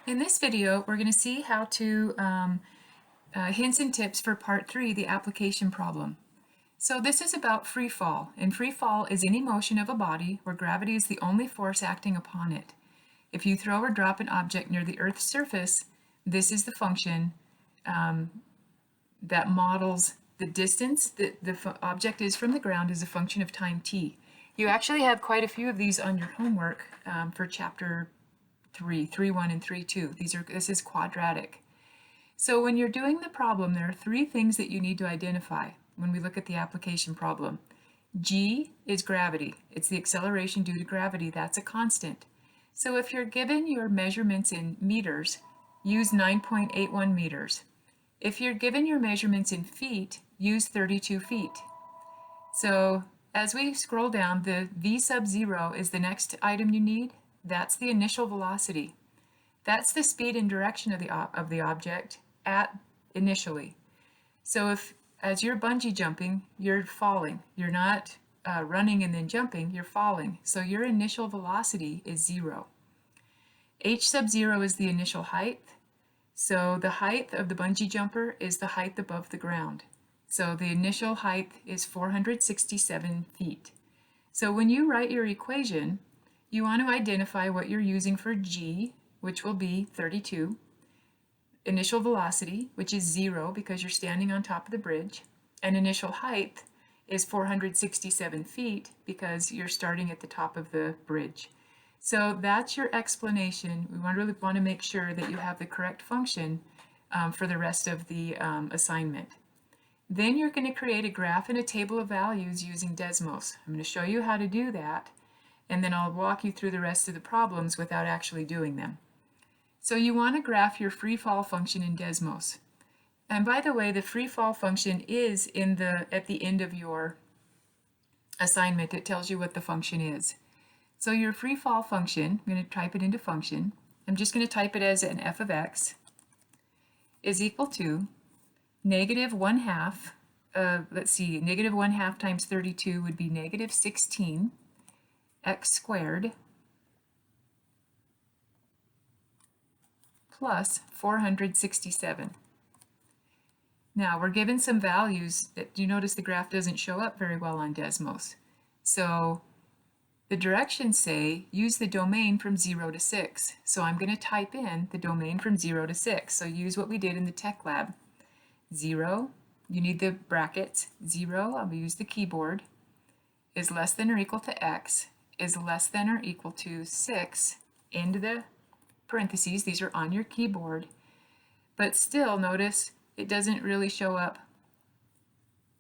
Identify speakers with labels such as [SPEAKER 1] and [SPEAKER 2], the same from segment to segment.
[SPEAKER 1] In this video, we're going to see how to hints and tips for part 3, the application problem. So this is about free fall, and free fall is any motion of a body where gravity is the only force acting upon it. If you throw or drop an object near the Earth's surface, this is the function that models the distance that the object is from the ground as a function of time t. You actually have quite a few of these on your homework for chapter 3.1 and 3.2. This is quadratic. So when you're doing the problem, there are three things that you need to identify when we look at the application problem. G is gravity. It's the acceleration due to gravity. That's a constant. So if you're given your measurements in meters, use 9.81 meters. If you're given your measurements in feet, use 32 feet. So as we scroll down, the v sub 0 is the next item you need. That's the initial velocity. That's the speed and direction of the object at initially. So if, as you're bungee jumping, you're falling. You're not running and then jumping, you're falling. So your initial velocity is 0. H sub 0 is the initial height. So the height of the bungee jumper is the height above the ground. So the initial height is 467 feet. So when you write your equation, you want to identify what you're using for g, which will be 32, initial velocity, which is 0 because you're standing on top of the bridge, and initial height is 467 feet because you're starting at the top of the bridge. So that's your explanation. We really want to make sure that you have the correct function for the rest of the assignment. Then you're going to create a graph and a table of values using Desmos. I'm going to show you how to do that, and then I'll walk you through the rest of the problems without actually doing them. So you want to graph your free fall function in Desmos. And by the way, the free fall function is at the end of your assignment. It tells you what the function is. So your free fall function, I'm going to type it into function. I'm just going to type it as an f of x is equal to negative 1/2. Let's see, negative 1/2 times 32 would be negative 16 x squared plus 467. Now we're given some values that you notice the graph doesn't show up very well on Desmos. So the directions say use the domain from 0 to 6. So I'm going to type in the domain from 0 to 6. So use what we did in the tech lab. 0, you need the brackets. 0, I'll use the keyboard, is less than or equal to x, is less than or equal to 6, into the parentheses. These are on your keyboard. But still, notice it doesn't really show up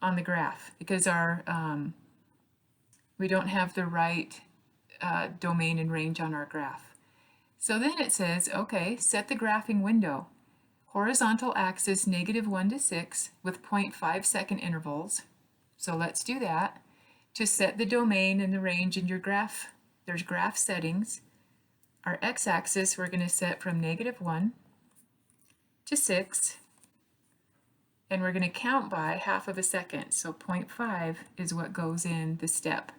[SPEAKER 1] on the graph because we don't have the right domain and range on our graph. So then it says, okay, set the graphing window. Horizontal axis -1 to 6 with 0.5 second intervals. So let's do that. To set the domain and the range in your graph, there's graph settings. Our x-axis we're going to set from -1 to 6. And we're going to count by 1/2 of a second. So 0.5 is what goes in the step.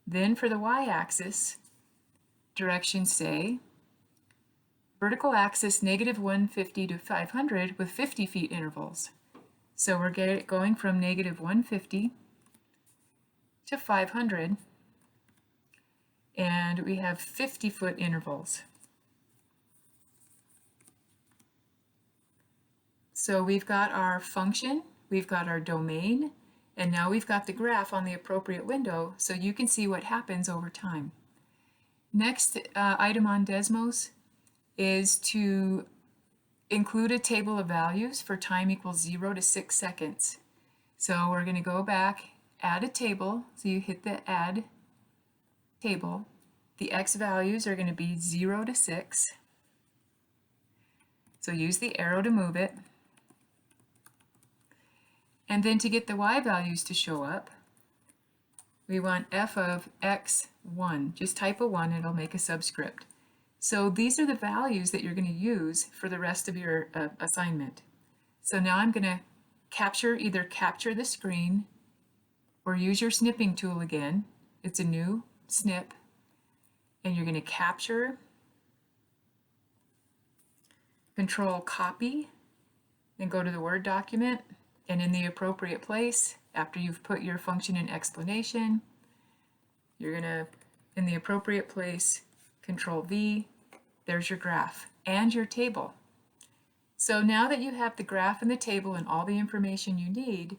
[SPEAKER 1] Then for the y-axis, directions say vertical axis -150 to 500 with 50 feet intervals. So we're going from -150 to 500, and we have 50-foot intervals. So we've got our function, we've got our domain, and now we've got the graph on the appropriate window so you can see what happens over time. Next item on Desmos is to include a table of values for time equals 0 to 6 seconds. So we're going to go back, add a table, so you hit the add table. The x values are going to be 0 to 6. So use the arrow to move it. And then to get the y values to show up, we want f of x1. Just type a 1 and it'll make a subscript. So these are the values that you're going to use for the rest of your assignment. So now I'm going to either capture the screen or use your snipping tool again. It's a new snip. And you're going to capture Control Copy, then go to the Word document, and in the appropriate place, after you've put your function and explanation, you're going to, in the appropriate place, Control V, there's your graph and your table. So now that you have the graph and the table and all the information you need,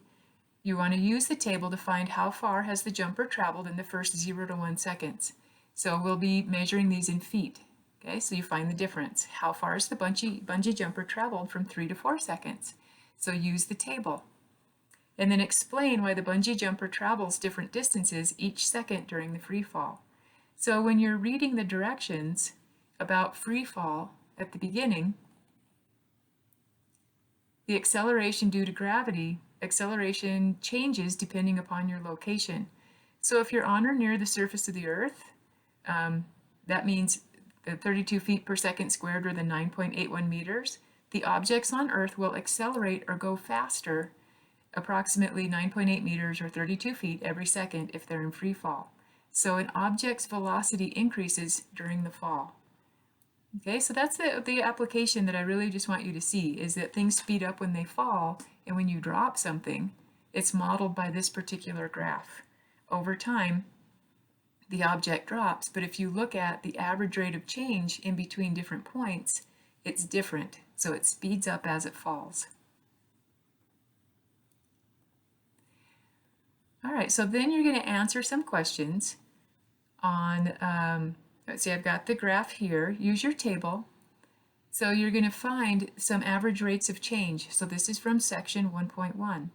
[SPEAKER 1] you want to use the table to find how far has the jumper traveled in the first 0 to 1 seconds. So we'll be measuring these in feet. Okay, so you find the difference. How far has the bungee jumper traveled from 3 to 4 seconds? So use the table. And then explain why the bungee jumper travels different distances each second during the free fall. So when you're reading the directions about free fall at the beginning, the acceleration due to gravity, acceleration changes depending upon your location. So if you're on or near the surface of the Earth, that means 32 feet per second squared, or the 9.81 meters, the objects on Earth will accelerate or go faster approximately 9.8 meters or 32 feet every second if they're in free fall. So an object's velocity increases during the fall. Okay, so that's the application that I really just want you to see, is that things speed up when they fall, and when you drop something, it's modeled by this particular graph. Over time, the object drops, but if you look at the average rate of change in between different points, it's different, so it speeds up as it falls. All right, so then you're going to answer some questions on, let's see, I've got the graph here. Use your table. So you're going to find some average rates of change. So this is from section 1.1.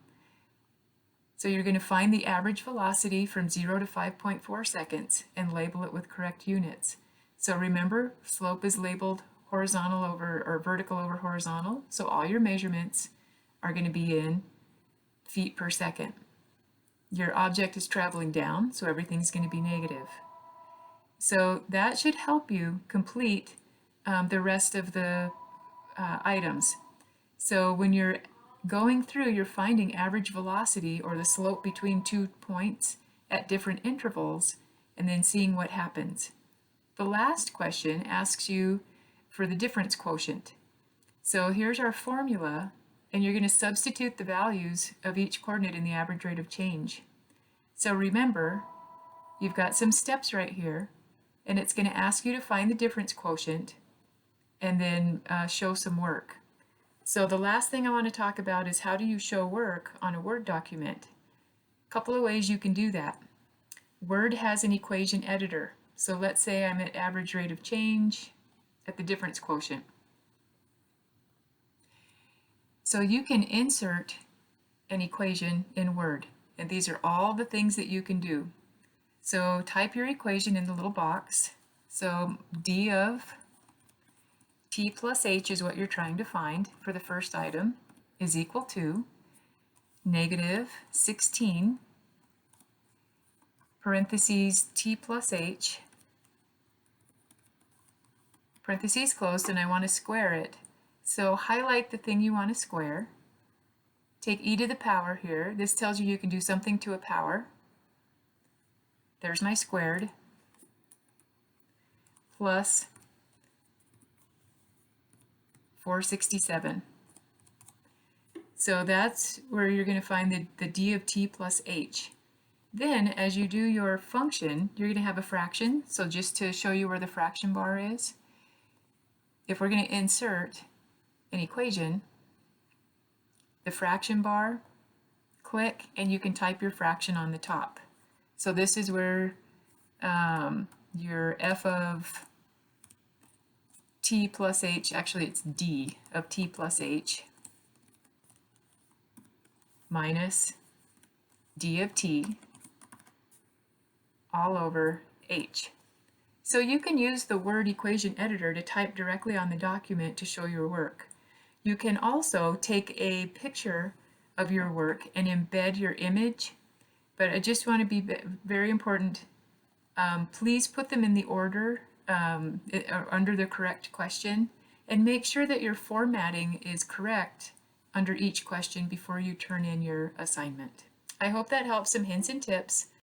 [SPEAKER 1] So you're going to find the average velocity from 0 to 5.4 seconds and label it with correct units. So remember, slope is labeled horizontal over, or vertical over horizontal. So all your measurements are going to be in feet per second. Your object is traveling down, so everything's going to be negative. So that should help you complete the rest of the items. So when you're going through, you're finding average velocity, or the slope between 2 points at different intervals, and then seeing what happens. The last question asks you for the difference quotient. So here's our formula, and you're going to substitute the values of each coordinate in the average rate of change. So remember, you've got some steps right here, and it's going to ask you to find the difference quotient and then show some work. So the last thing I want to talk about is, how do you show work on a Word document? A couple of ways you can do that. Word has an equation editor. So let's say I'm at average rate of change at the difference quotient. So you can insert an equation in Word, and these are all the things that you can do. So type your equation in the little box. So d of t plus h is what you're trying to find for the first item, is equal to negative 16 parentheses t plus h, parentheses closed, and I want to square it. So highlight the thing you want to square. Take e to the power here. This tells you can do something to a power. There's my squared, plus 467. So that's where you're going to find the d of t plus h. Then as you do your function, you're going to have a fraction. So just to show you where the fraction bar is, if we're going to insert an equation, the fraction bar, click, and you can type your fraction on the top. So this is where your f of t plus h, actually it's d of t plus h, minus d of t all over h. So you can use the Word equation editor to type directly on the document to show your work. You can also take a picture of your work and embed your image, but I just want to be very important. Please put them in the order under the correct question, and make sure that your formatting is correct under each question before you turn in your assignment. I hope that helps. Some hints and tips.